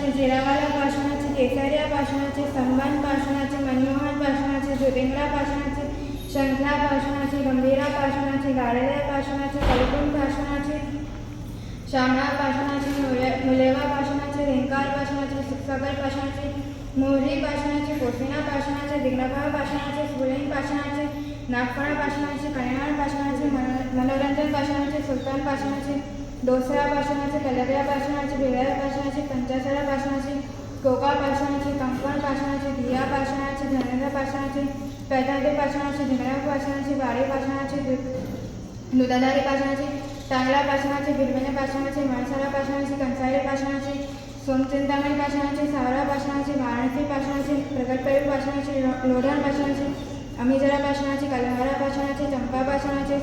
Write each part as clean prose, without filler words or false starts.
पाषाणाचे, जेरावाला पाषाणाचे, केसरिया पाषाणाचे, संबंध पाषाणाचे, मनमोहन पाषाणाचे, ज्योतिंद्रा पाषाणाचे, शंखला पाषाणाचे, गंभीरा पाषाणाचे, गाळलेल्या पाषाणाचे, कलकुंड पाषाणाचे, श्यामळा पाषाणाचे, मुलेवा पाषाणाचे, रेंकार पाषाणाचे, सुखसागर पाषाणाचे, मोहरी पाषाणाचे, कोसिना पाषाणाचे, दिग्नभा पाषाणाचे, सुलेन पाषाणाचे, नागफळा पाषाणाचे, कल्याण पाषाणाचे, मनोरंजन पाषाणाचे, सुलतान पाषाणाचे, दोसरा पाषाणाचे, कलव्या पाषाणाचे, बेळ्या पाषाणाचे, पंचासरा पाषाणाचे, कोका पाषाणाचे, कंकण पाषाणाचे, दिया पाषाणाचे, धनेंद्र पाषाणाचे, पैतादे पाषाणाचे, धिंगणा पाषाणाचे, वाडे पाषाणाचे, दुधाधारी पाषाणाचे, टांगला पाषाणाचे, बिरबने पाषाणाचे, माणसाला पाषाणाचे, कंसाळे पाषाणाचे, सोमचिंतामणी पाषाणाचे, सावरा पाषाणाचे, वाराणसी पाषाणाचे, प्रगटपेरू पाषाणाचे, लोढाण पाषाणाचे, अमिजरा पाषाणाचे, कलहारा पाषाणाचे, चंपा पाषाणाचे,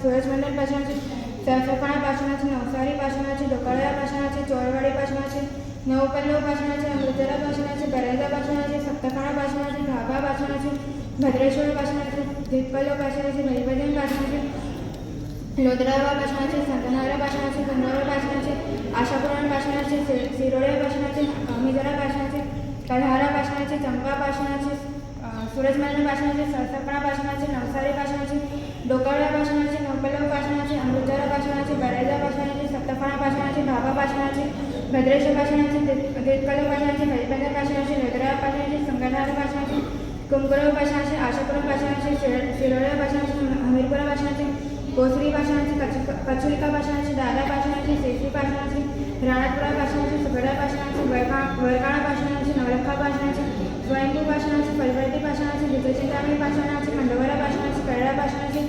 सूरजमंडल पाषाणाचे, सरसपणा पाषाणाचे, नवसारी पाषाणाचे, डोकाळ्या पाषाणाचे, चोरवाडी पाषाणाचे, नवपल्लव पाषाणाचे, अमृतरा पाषाणाचे, बरेजा पाषाणाचे, सप्तफणा पाषाणाचे, भाभा पाषाणाचे, भद्रेश्वर पाषाणाचे, दिग्पल्लव पाषाणाचे, बलिभजन पाषाणाचे, लोदरावा पाषाणाचे, संतनारा पाषाणाचे, गंगावर पाषाणाचे, आशापुराण पाषाणाचे, सिरोळे पाषाणाचे, अमिजरा पाषाणाचे, कलहारा पाषाणाचे, चंपा पाषाणाचे, सूरजमंडल पाषाणाचे, सरसपणा पाषाणाचे, नवसारी पाषाणाचे, डोकाळ्या पाषाणाचे, नवपल्लव पाषाणाचे, अमृतरा पाषाणाचे, बरेजा पाषाणाचे, सप्तफणा पाषाणाचे, भाभा पाषाणाचे, भद्रेश्वर पाषाणाचे, दिग्पल्लव पाषाणाचे, बलिभजन पाषाणाचे, लोदरावा पाषाणाचे, संगनारा पाषाणाचे, कुंकुरव पाषाणाचे, आशापुरम पाषाणाचे, शिरोळ्या पाषाणाचे, हमीरपुरा पाषाणाचे, कोसरी पाषाणाचे, कचुलिका पाषाणाचे, दादा पाषाणाचे, सेसी पाषाणाचे, राणापुरा पाषाणाचे, सुगडा पाषाणाचे, वरकाणा पाषाणाचे, नवलखा पाषाणाचे, स्वयंभू पाषाणाचे, फलवर्ती पाषाणाचे, विजयचिंतामणी पाषाणाचे, खंडोबरा पाषाणाचे, कळळा पाषाणाचे,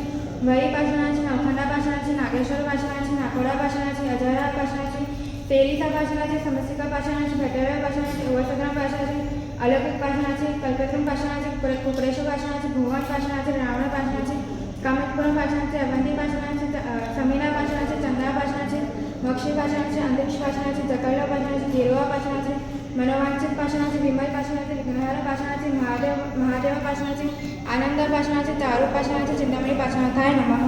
वही पाषाणाचे, नवखंडा पाषाणाचे, नागेश्वर पाषाणाचे, नाकोडा पाषाणाचे, अजहरा पाषाणाचे, तेलिसा पाषाणाचे, समस्तिका पाषाणाचे, भटरव्या पाषाणाचे, ओवसग्राम पाषाणाचे, अलौकिक पाषाणाचे, कल्पत्रम पाषाणाचे, कुकरेश्वर पाषाणाचे, भुवन पाषाणाचे, रावण पाषाणाचे, कामतपुरम पाषाणाचे, अवंती पाषाणाचे, समीना पाषाणाचे, चंद्रा पाषाणाचे, मक्षी पाषाणाचे, अंतरिक्ष पाषाणाचे, जकळला पाषाणाचे, गेरुवा पाषाणाचे, मनोवांचित पाषाणाचे, विमल पाषाणाचे, विघ्नहार पाषाणाचे, महादेव पाषाणाचे, आनंद पाषाणाचे, चारू पाषाणाचे, चिंतामणी पाषाणाथाय नमः.